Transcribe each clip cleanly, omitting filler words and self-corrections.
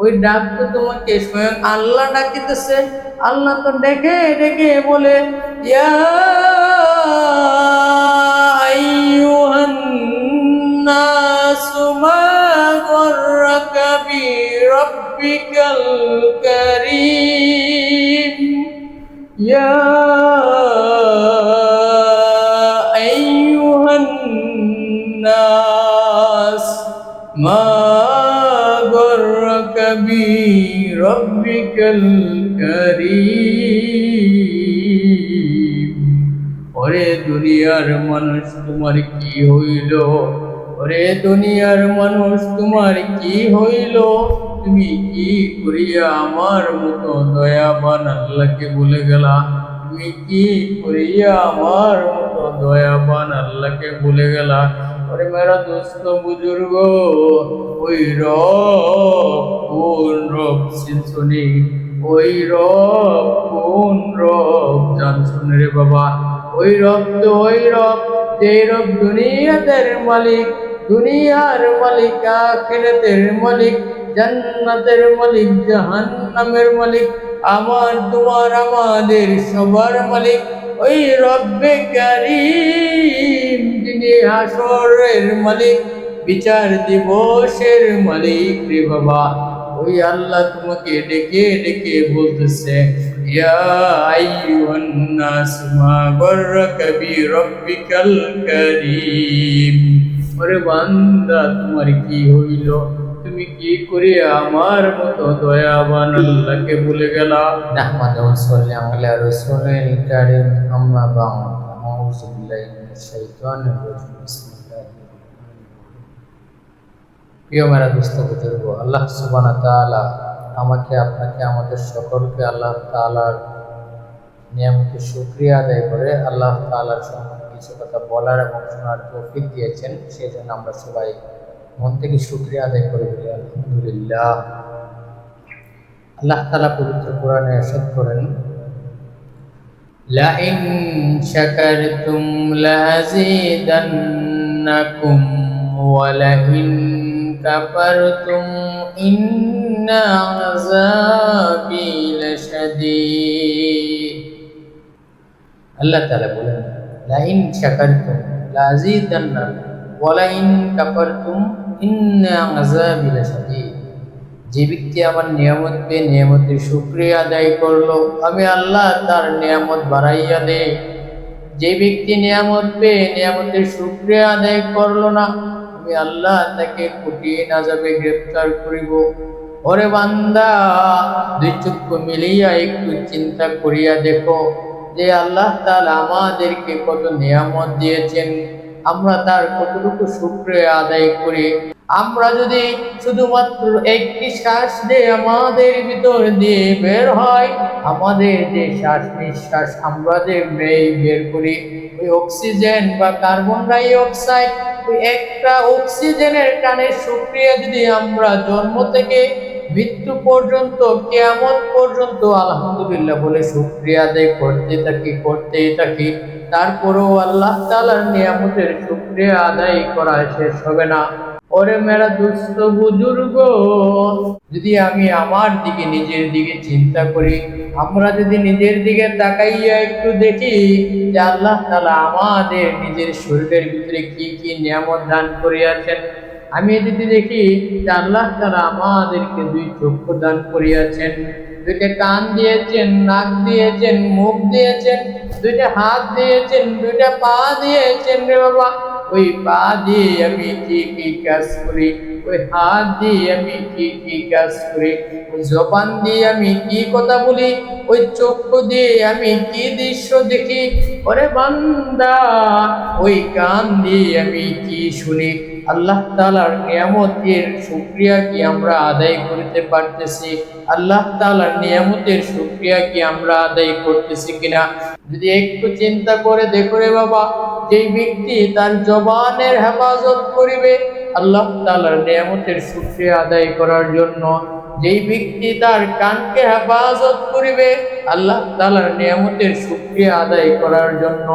ওই ডাক তো তোমাকে স্বয়ং আল্লাহ ডাকিতেছে। আল্লাহ তো ডেকে ডেকে বলে, ইয়া আইয়ুহান নাসু মা গররাকা বিরাব্বিকাল কারীম, ইয়া আইয়ুহান নাস মা গররাকা বিরাব্বিকাল কারীম। ওরে দুনিয়ার মানুষ তোমার কি হইল? ওরে দুনিয়ার মানুষ তোমার কি হইল? তুমি কি করিয়া আমার মতো দয়াবান আল্লাহকে ভুলে গেলা? তুমি কি করিয়া আমার মতো দয়াবান আল্লাহকে ভুলে গেলা? ওরে মেরা দোস্ত বুজুর্গ, ওই রব কোন রব শুনি? ওই রব কোন রব জানছো রে বাবা? ওই রব তো ওই রব, যে রব দুনিয়াদের মালিক, দুনিয়ার মালিক, আখিরাতের মালিক, জান্নাতের মালিক, জাহান্নামের মালিক, আমার তোমার আমাদের সবার মালিক। ওই রব্বে কারীম, যিনি হাসরের মালিক, বিচার দিবসের মালিক রে বাবা। ওই আল্লাহ তোমাকে ডেকে ডেকে বলতেছে, ইয়া আইয়ুহান নাস মা গররাকা বিরাব্বিকাল কারীম। ওরে বান্দা, তোমার কি হইল? তুমি কি করে আমার মতো দয়াবান আল্লাহকে ভুলে গেলা? নাহমাদুহু ওয়া সাল্লাল্লাহু আলা রাসূলিল কারীম, আম্মা বা'দ। আউযু বিল্লাহি মিনাশ শাইতানির রাজীম। বিসমিল্লাহির রহমানির রহিম। প্রিয় মেরা দোস্ত বুজুর্গ, আল্লাহ সুবহানাহু ওয়া তাআলা আমাকে, আপনাকে, আমাদের সকলকে আল্লাহ তাআলার নিয়ামতের শুকরিয়া আদায় করে আল্লাহ তাআলার সম্পর্কে কিছু কথা বলার এবং শোনার তৌফিক দিয়েছেন। সেই জন্য আমরা সবাই মন থেকে শুকরিয়া আদায় করে বলি আলহামদুলিল্লাহ। আল্লাহ তাআলা পবিত্র কোরআনে ইরশাদ করেন, লাইন শাকারতুম লাযীদান্নাকুম ওয়া লাইন কাফারতুম ইন্না আযাবি লাশাদীদ। আল্লাহ তাআলা বলেন, লাইন শাকারতুম লাযীদান্নাকুম ওয়া লাইন কাফারতুম ইন্না আযাবি লাশাদীদ। যে ব্যক্তি আমার নিয়ামত পেয়ে নিয়ামতের শুকরিয়া আদায় করলো, আমি আল্লাহ তার নিয়ামত বাড়াইয়া দে। যে ব্যক্তি নিয়ামত পেয়ে নিয়ামতের শুকরিয়া আদায় করলো না, আমি আল্লাহ তাকে কঠিন আযাবে গ্রেফতার করিব। ওরে বান্দা, দুই চক্ষু মিলিয়া একটু চিন্তা করিয়া দেখো যে আল্লাহ তাআলা আমাদেরকে কত নিয়ামত দিয়েছেন, আমরা তার কতটুকু শুকরিয়া আদায় করি। আমরা যদি শুধুমাত্র একটি শ্বাস দিয়ে আমাদের ভিতর দিয়ে বের হয়, আমাদের যে শ্বাস নিঃশ্বাস আমরা যে বের করি, ওই অক্সিজেন বা কার্বন ডাই অক্সাইড, ওই একটা অক্সিজেনের টানের শুকরিয়া যদি আমরা জন্ম থেকে মৃত্যু পর্যন্ত, কিয়ামত পর্যন্ত আলহামদুলিল্লাহ বলে শুকরিয়া আদায় করতেই থাকি, তারপরেও আল্লাহ তাআলার নিয়ামতের শুকরিয়া আদায় করা শেষ হবে না। ওরে মেরা দুস্থ বুজুর্গ, যদি আমি আমার দিকে, নিজের দিকে চিন্তা করি, আমরা যদি নিজের দিকে তাকাইয়া একটু দেখি যে আল্লাহ তাআলা আমাদের নিজের শরীরের ভিতরে কি কি নিয়ামত দান করিয়াছেন। আমি যদি দেখি যে আল্লাহ তাআলা আমাদেরকে দুই চক্ষু দান করিয়াছেন, দুইটা কান দিয়েছেন, নাক দিয়েছেন, মুখ দিয়েছেন, দুইটা হাত দিয়েছেন, দুইটা পা দিয়েছেন রে বাবা। ওই পা দিয়ে আমি কি কি কাজ করি, ওই হাত দিয়ে আমি কি কি কাজ করি, ওই জবান দিয়ে আমি কি কথা বলি, ওই চক্ষু দিয়ে আমি কি দৃশ্য দেখি। ওরে বান্দা, ওই কান দিয়ে আমি কি শুনি। আল্লাহ তাআলার নিয়ামতের শুকরিয়া কি আমরা আদায় করতে পারতেছি? আল্লাহ তাআলার নিয়ামতের শুকরিয়া কি আমরা আদায় করতেছি কিনা? যদি একটু চিন্তা করে দেখো রে বাবা, যেই ব্যক্তি তার জবানের হেফাজত করিবে আল্লাহ তাআলার নিয়ামতের শুকরিয়া আদায় করার জন্য, যেই ব্যক্তি তার কানকে হেফাজত করিবে আল্লাহ তাআলার নিয়ামতের শুকরিয়া আদায় করার জন্য,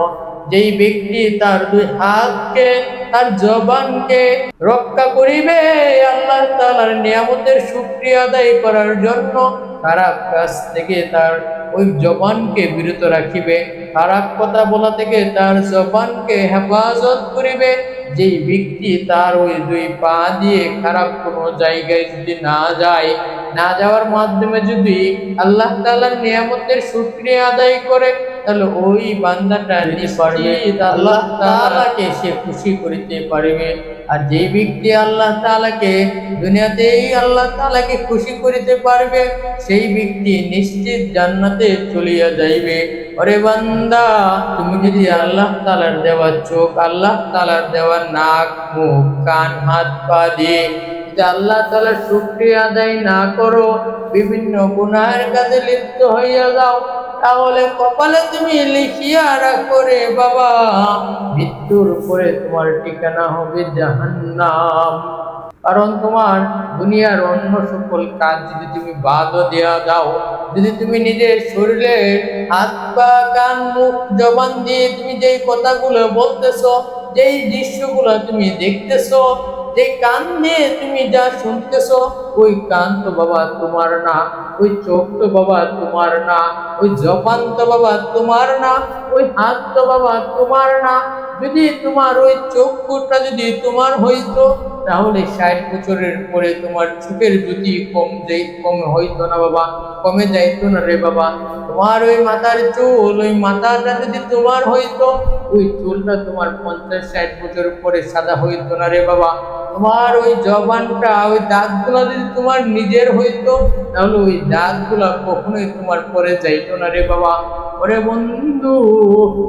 যেই ব্যক্তি তার দুই হাতকে তার জবানকে রক্ষা করিবে আল্লাহ তাআলার নিয়ামতের শুকরিয়া আদায় করার জন্য, খারাপ কাজ থেকে তার ওই জবানকে বিরত রাখিবে, খারাপ কথা বলা থেকে তার জবানকে হেফাজত করিবে। যেই ব্যক্তি তার ওই দুই পা দিয়ে খারাপ কোনো জায়গায় যদি না যাওয়ার মাধ্যমে যদি আল্লাহ তাআলার নিয়ামতের শুকরিয়া আদায় করে, তাহলে ওই বান্দাটা আল্লাহ তাআলাকে সে খুশি করিতে পারিবে। আর যেই ব্যক্তি আল্লাহ তাআলাকে দুনিয়াতেই আল্লাহ তাআলাকে খুশি করিতে পারবে, সেই ব্যক্তি নিশ্চিত জান্নাতে চলিয়া যাইবে। ওরে বান্দা, তুমি যদি আল্লাহ তাআলার দেওয়া চোখ, আল্লাহ তাআলার দেওয়া নাক, মুখ, কান, হাত, পা দিয়ে যদি আল্লাহ তাআলার শুকরিয়া আদায় না করো, বিভিন্ন গুনাহের কাজে লিপ্ত হইয়া যাও, তাহলে কপালে তুমি লিখিয়া রাখো রে বাবা, মৃত্যুর পরে তোমার ঠিকানা হবে জাহান্নাম। কারণ তোমার দুনিয়ার অন্য সকল কাজ যদি তুমি বাদও দেয়া দাও, যদি তুমি নিজের শরীরে হাত পা কান মুখ জবান দিয়ে তুমি যেই কথাগুলো বলতেছো, যেই দৃশ্যগুলো তুমি দেখতেছো, যে কান দিয়ে তুমি যা শুনতেছো, ওই কান তো বাবা তোমার না, ওই চোখ তো বাবা তোমার না, ওই জবান তো বাবা তোমার না, ওই হাত তো বাবা তোমার না। যদি তোমার ওই চক্ষুটা যদি তোমার হইতো, তাহলে 60 বছরের পরে তোমার চোখের জ্যোতি কমে হইতো না বাবা, কমে যাইতো না রে বাবা। তোমার ওই মাথার চুল, ওই মাথাটা যদি তোমার হইতো, ওই চুলটা তোমার 50-60 বছর পরে সাদা হইতো না রে বাবা। তোমার ওই জবানটা, ওই দাঁতগুলা যদি তোমার নিজের হইতো, তাহলে ওই দাঁতগুলা কখনোই তোমার পরে যাইতো না রে বাবা। ওরে বন্ধু,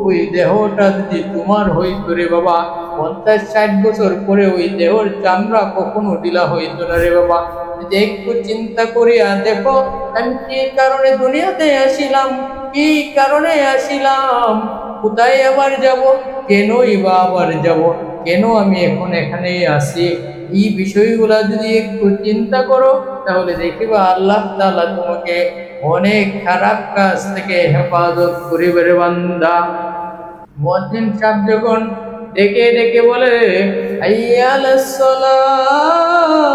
ওই দেহটা যদি তোমার হইতো রে বাবা, 50-60 বছর পরে ওই দেহর চামড়া কখনো ঢিলা হইতো না রে বাবা। যদি একটু চিন্তা করিয়া দেখো, আমি কি কারণে দুনিয়াতে আসিলাম, কি কারণে আসিলাম, কোথায় আবার যাব, কেনই বা আবার যাব, কেন আমি এখন এখানেই আছি, এই বিষয়গুলা যদি একটু চিন্তা করো, তাহলে দেখিবা আল্লাহ তাআলা তোমাকে অনেক খারাপ কাজ থেকে হেফাজত করিবে রে বান্দা। মুয়াজ্জিন সাহেব যখন ডেকে ডেকে বলে, হাইয়া আলাস সালাহ,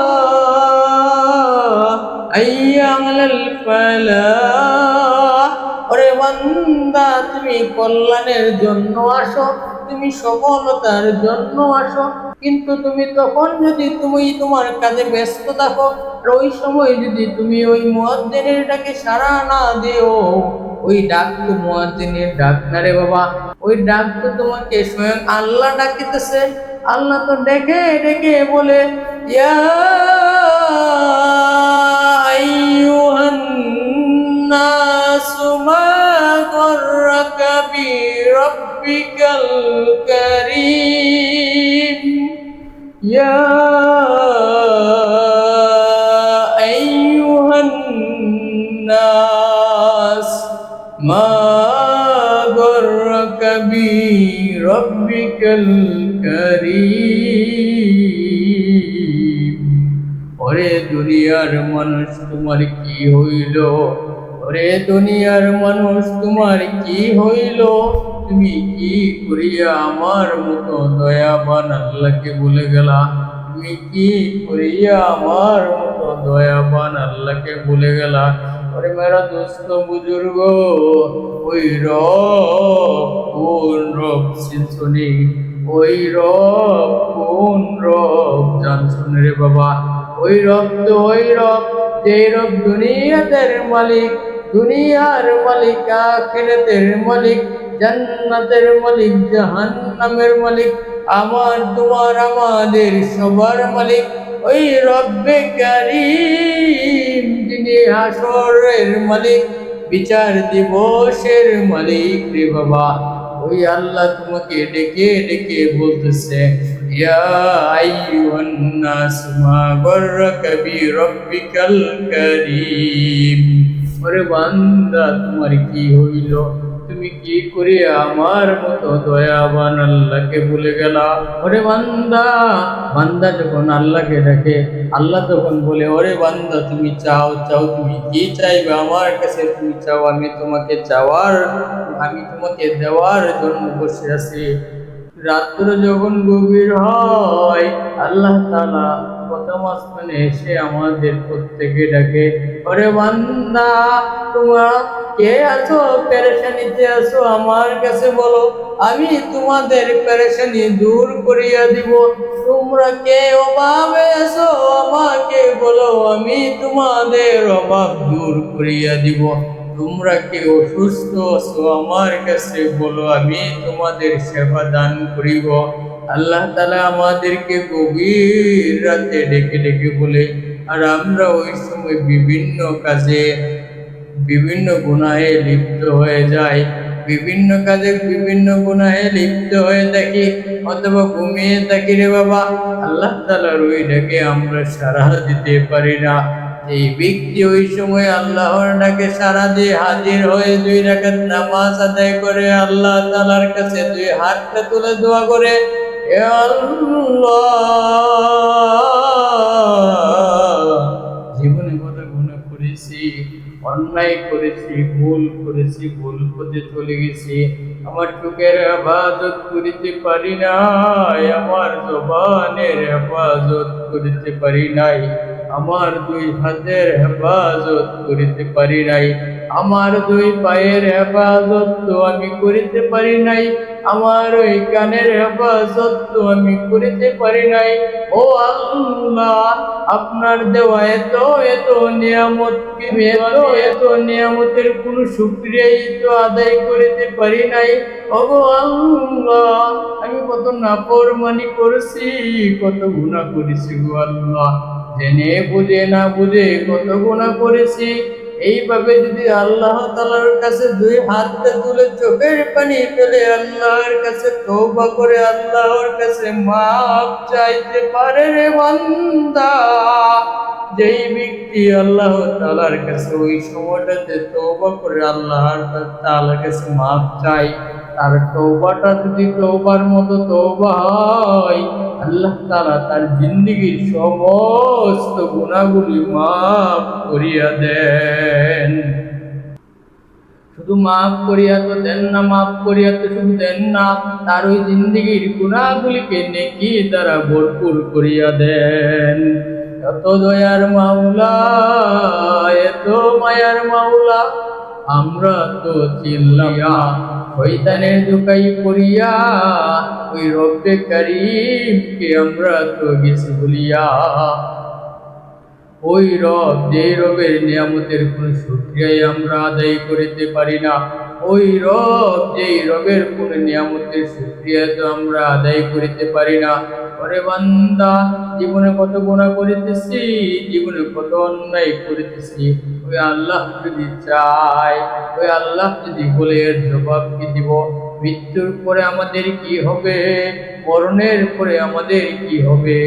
হাইয়া আলাল ফালাহ, ওরে বান্দা তুমি কল্যাণের জন্য আসো, তুমি সফলতার জন্য আসো। কিন্তু তুমি তখন যদি তুমি তোমার কাজে ব্যস্ত থাকো, ওই সময় যদি তুমি ওই মুয়াজ্জিনের ডাকে সাড়া না দিও, ওই ডাক তো মুয়াজ্জিনের ডাক না রে বাবা, ওই ডাক তো তোমাকে স্বয়ং আল্লাহ ডাকিতেছে। আল্লাহ তো ডেকে ডেকে বলে, ইয়া আইয়ুহান নাসু মা গররাকা বিরাব্বিকাল কারীম, ইয়া আইয়ুহান নাস মা গররাকা বিরাব্বিকাল কারীম। ওরে দুনিয়ার মানুষ তোমার কি হইল, ওরে দুনিয়ার মানুষ তোমার কি হইল, তুমি কি করিয়া আমার মতো দয়াবান আল্লাহকে ভুলে গেলা, তুমি কি করিয়া আমার মতো দয়াবান আল্লাহকে ভুলে গেলা। ওরে মেরা দোস্ত বুজুর্গ, ওই রব কোন রব শুনি, ওই রব কোন রব জানছুন রে বাবা। ওই রব তো ওই রব, যেই রব দুনিয়াতের মালিক, দুনিয়ার মালিক, আখিরাতের মালিক, জান্নাতের মালিক, জাহান্নামের মালিক, আমার তোমার আমাদের সবার মালিক, ওই রব্বে কারীম, যিনি হাসরের মালিক, বিচার দিবসের মালিক রে বাবা। ওই আল্লাহ তোমাকে ডেকে ডেকে বলতেছে, ইয়া আইয়ুহান নাস মা গররাকা বিরাব্বিকাল কারীম। ওরে বান্দা, তোমার কি হইল, তুমি কি করে আমার মতো দয়াবান আল্লাহকে ভুলে গেলা। ওরে বান্দা, বান্দা যখন আল্লাহকে ডাকে, আল্লাহ তখন বলে, ওরে বান্দা তুমি চাও, তুমি কি চাইবে আমার কাছে, তুমি চাও, আমি তোমাকে দেওয়ার জন্য বসে আছি। রাত্র যখন গভীর হয় আল্লাহ তাআলা প্রথম আসমানে এসে আমাদের প্রত্যেকে ডাকে, ওরে বান্দা তোমরা কে আছো, পেরেশানিতে আছো, আমার কাছে বলো, আমি তোমাদের পেরেশানি দূর করিয়া দিব। তোমরা কে অভাবে আছো, আমাকে বলো, আমি তোমাদের অভাব দূর করিয়া দিব। তোমরা কে অসুস্থ আছো, আমার কাছে বলো, আমি তোমাদের সেবা দান করিব। আল্লাহ তাআলা আমাদেরকে গভীর রাতে ডেকে ডেকে বলে, আর আমরা ওই সময় বিভিন্ন কাজে বিভিন্ন গুনাহে লিপ্ত হয়ে যায়, বিভিন্ন কাজে বিভিন্ন গুনাহে লিপ্ত হয়ে থাকি, অথবা ঘুমিয়ে থাকি রে বাবা। আল্লাহ তাআলার ওই ডাকে আমরা সাড়া দিতে পারি না। এই ব্যক্তি ওই সময় আল্লাহর ডাকে সাড়া দিয়ে হাজির হয়ে 2 রাকাত নামাজ আদায় করে আল্লাহ তাআলার কাছে 2 হাতটা তুলে দোয়া করে, এ আল্লাহ, জীবনে কত গুনাহ করেছি, অন্যায় করেছি, ভুল করেছি, ভুল পথে চলে গেছি, আমার চোখের হেফাজত করিতে পারি নাই, আমার জবানের হেফাজত করিতে পারি নাই, আমার 2 হাতের হেফাজত করিতে পারি নাই, আমার 2 পায়ের হেফাজত তো আমি করিতে পারি নাই, আমার ওই কানের হেফাজত তো আমি করিতে পারি নাই। ও আল্লাহ, আপনার দেওয়া এত এত নিয়ামত, এত নিয়ামতের কোন শুকরিয়াই তো আদায় করিতে পারি নাই। ওগো আল্লাহ, আমি কত নাফরমানি করেছি, কত গুনাহ করেছি গো আল্লাহ, জেনে বুঝে না বুঝে কত গুনাহ করেছি। এইভাবে যদি আল্লাহ তাআলার কাছে 2 হাতটা তুলে চোখের পানি ফেলে আল্লাহর কাছে তওবা করে আল্লাহর কাছে মাফ চাইতে পারে রে বান্দা, যেই ব্যক্তি আল্লাহ তাআলার কাছে ওই সময়টাতে তওবা করে আল্লাহর তাআলার কাছে মাফ চায়, তার তওবাটা যদি তওবার মতো তওবা হয়, আল্লাহ তাআলা তার জিন্দেগীর সমস্ত গুনাহগুলি মাফ করিয়া দেন। শুধু মাফ করিয়া তো দেন না, মাফ করিয়া তো শুধু দেন না, তার ওই জিন্দেগীর গুনাহগুলিকে নেকি দ্বারা ভরপুর করিয়া দেন। এত দয়ার মাওলা, এত মায়ার মাওলা, আমরা তো চিনলাম না, শয়তানের ধোঁকায় পড়িয়া ওই রব্বে কারীমকে আমরা তো গেছি ভুলিয়া। ওই রব, যে রবের নিয়ামতের কোন শুকরিয়াই আমরা আদায় করিতে পারি না, ওই রব, যেই রবের কোন নিয়ামতের শুকরিয়া তো আমরা আদায় করিতে পারি না। ওরে বান্দা, জীবনে কত গুনাহ করিতেছি, জীবনে কত অন্যায় করিতেছি, ওই আল্লাহ যদি চায়, ওই আল্লাহ যদি বলে, এর জবাব কি দিব? মৃত্যুর পরে আমাদের কি হবে, মরণের পরে আমাদের কি হবে,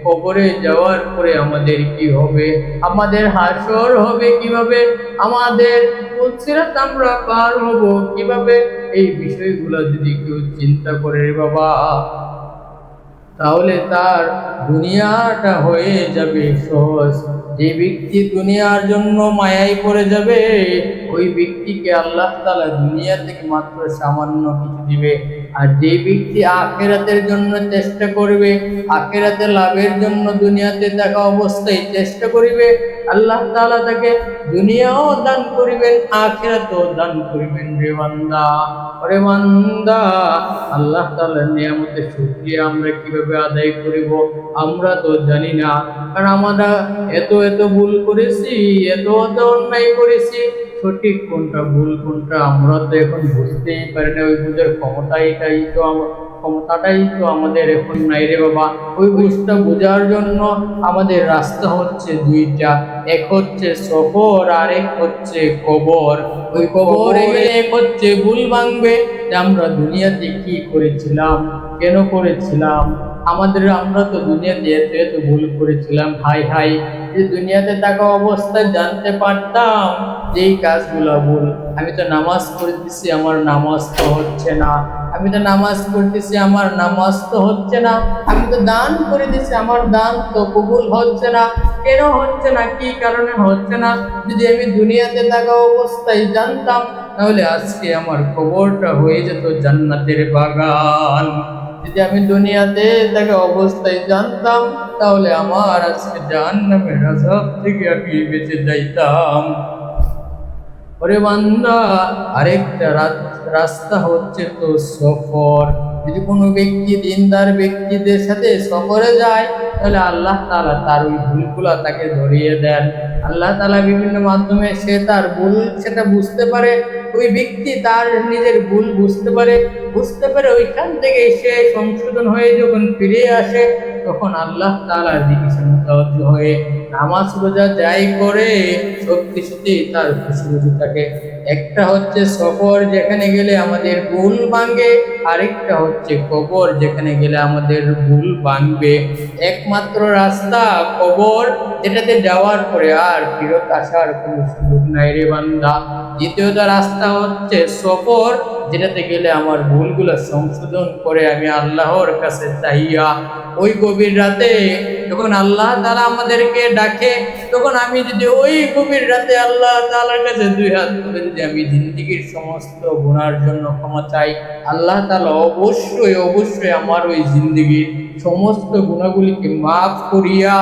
কবরে যাওয়ার পরে আমাদের কি হবে, আমাদের হাসর হবে কিভাবে, আমাদের সিরাত আমরা পার হব কিভাবে, এই বিষয়গুলো যদি কেউ চিন্তা করে রে বাবা, তাহলে তার দুনিয়াটা হয়ে যাবে সহজ। যে ব্যক্তি দুনিয়ার জন্য মায়ায় পড়ে যাবে, ওই ব্যক্তিকে আল্লাহ তাআলা দুনিয়া থেকে মাত্র সামান্য কিছু দিবে। আর যে ব্যক্তি আখিরাতের জন্য চেষ্টা করবে, আখিরাতে লাভের জন্য দুনিয়াতে থাকা অবস্থায় চেষ্টা করিবে, আল্লাহ তাআলা তাকে দুনিয়াও দান করিবেন, আখিরাতও দান করিবেন রে বান্দা। ওরে বান্দা, আল্লাহ তাআলার নিয়ামতের শুকরিয়া আমরা কিভাবে আদায় করিব আমরা তো জানি না, কারণ আমরা এত এত ভুল করেছি, এত এত অন্যায় করেছি, সঠিক কোনটা ভুল কোনটা আমরা তো এখন বুঝতেই পারি না। ওই বুঝার ক্ষমতাটাই তো আমাদের এখন নাই রে বাবা। ওই বুঝটা বোঝার জন্য আমাদের রাস্তা হচ্ছে 2টা, এক হচ্ছে সফর আর এক হচ্ছে কবর। ওই কবরে গেলে এক হচ্ছে ভুল ভাঙবে, যে আমরা দুনিয়াতে কি করেছিলাম, কেন করেছিলাম, আমরা তো দুনিয়াতে এত এত ভুল করেছিলাম। হাই হাই, যে দুনিয়াতে থাকা অবস্থায় জানতে পারতাম যে এই কাজগুলো ভুল। আমি তো নামাজ পড়তেছি, আমার নামাজ তো হচ্ছে না, আমি তো নামাজ পড়তেছি, আমার নামাজ তো হচ্ছে না, আমি তো দান করে দিচ্ছি, আমার দান তো কবুল হচ্ছে না। কেন হচ্ছে না, কি কারণে হচ্ছে না? যদি আমি দুনিয়াতে থাকা অবস্থায় জানতাম, তাহলে আজকে আমার কবরটা হয়ে যেত জান্নাতের বাগান। যদি আমি দুনিয়াতে তাকে অবস্থায় জানতাম তাহলে আমার আজকে জাহান্নামের আযাব থেকে আমি বেঁচে যাইতাম। ওরে বান্দা, আরেকটা রাস্তা হচ্ছে তো সফর। যদি কোনো ব্যক্তি দিনদার ব্যক্তিদের সাথে সফরে যায় তাহলে আল্লাহ তাআলা তার ওই ভুলগুলা তাকে ধরিয়ে দেন। আল্লাহ তাআলা বিভিন্ন মাধ্যমে সে তার ভুল সেটা বুঝতে পারে, ওই ব্যক্তি তার নিজের ভুল বুঝতে পারে ওইখান থেকে সে সংশোধন হয়ে যখন ফিরে আসে তখন আল্লাহ তাআলার দিকে সে মুতাওয়াজ্জহ হয়ে নামাজ রোজা যাই করে সব কিছুতেই তার খুশি থাকে। একটা হচ্ছে সফর, যেখানে গেলে আমাদের ভুল ভাঙে, আরেকটা হচ্ছে কবর, যেখানে গেলে আমাদের ভুল ভাঙবে। একমাত্র রাস্তা কবর, যেটাতে যাওয়ার পরে আর ফেরত আসার কোনো সুযোগ নাই রে বান্দা। দ্বিতীয়ত রাস্তা হচ্ছে সফর, যেটাতে গেলে আমার ভুলগুলো সংশোধন করে আমি আল্লাহর কাছে চাইয়া ওই গভীর রাতে যখন আল্লাহ তাআলা আমাদেরকে ডাকে তখন আমি যদি ওই গভীর রাতে আল্লাহ তাআলার কাছে দুই হাত তুলে যদি আমি জিন্দেগীর সমস্ত গুনার জন্য ক্ষমা চাই, আল্লাহ তাআলা অবশ্যই আমার ওই জিন্দেগীর সমস্ত গুনাহগুলিকে মাফ করিয়া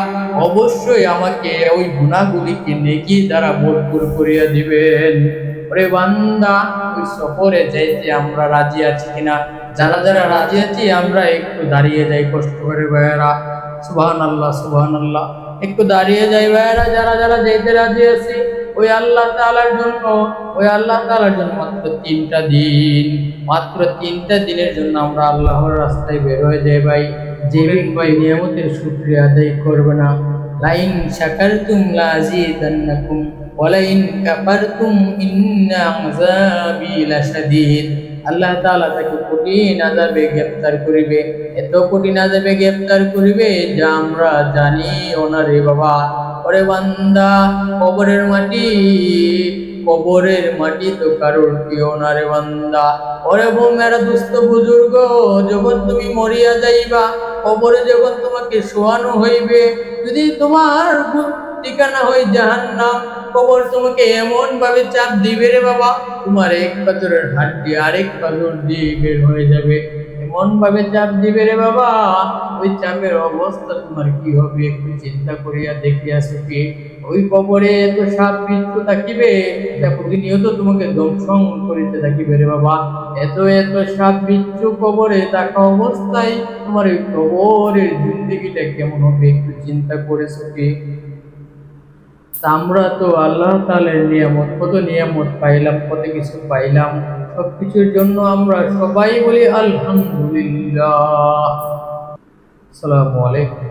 অবশ্যই আমাকে ওই গুনাহগুলিকে নেকি দ্বারা ভরপুর করিয়া দিবেন। ওরে বান্দা, ওই সফরে যাইতে আমরা রাজি আছি কিনা? যারা রাজি আছি আমরা একটু দাঁড়িয়ে যাই কষ্ট করে ভাইয়েরা। সুবহানাল্লাহ, একটু দাঁড়িয়ে যাই ভাইয়েরা। যারা যেতে রাজি আছি ওই আল্লাহ তাআলার জন্য মাত্র তিনটা দিনের জন্য আমরা আল্লাহর রাস্তায় বের হয়ে যাই ভাই। যে ভাই নিয়ামতের শুকরিয়া আদায় করবে না, লাইন শাকারতুম লাযিদান্নাকুম ওয়ালাইন কাফারতুম ইন্না আযাবি লাশাদীদ। আল্লাহ তাআলা তাকে কঠিন আযাবে গ্রেফতার করিবে, এত কঠিন আযাবে গ্রেফতার করিবে যা আমরা জানিও না রে বাবা। ওরে বান্দা, কবরের মাটি তো কারোর কেউ না রে বান্দা। ওরে মেরা দুস্থ বুজুর্গ, যখন তুমি মরিয়া যাইবা, কবরে যখন তোমাকে শোয়ানো হইবে, যদি তোমার ঠিকানা হয় জাহান্নাম, কবর তোমাকে এমন ভাবে চাপ দিবে রে বাবা, তোমার এক পাথরের হাড্ডি আরেক পাথর দিয়ে বের হয়ে যাবে। এমন ভাবে চাপ দিবে রে বাবা, ওই চাপের অবস্থা তোমার কি হবে একটু চিন্তা করিয়া দেখিয়াছো কি? ওই কবরে এত সাপ বিচ্ছু থাকিবে যা প্রতিনিয়ত তোমাকে দংশন করিতে থাকিবে রে বাবা। এত সাপ বিচ্ছু কবরে থাকা অবস্থায় তোমার ওই কবরের জিন্দেগিটা কেমন হবে একটু চিন্তা করেছো কি? আমরা তো আল্লাহ তাআলার নিয়ামত, কত নিয়ামত পাইলাম, কত কিছু পাইলাম, সবকিছুর জন্য আমরা সবাই বলি আলহামদুলিল্লাহ। আসসালামু আলাইকুম।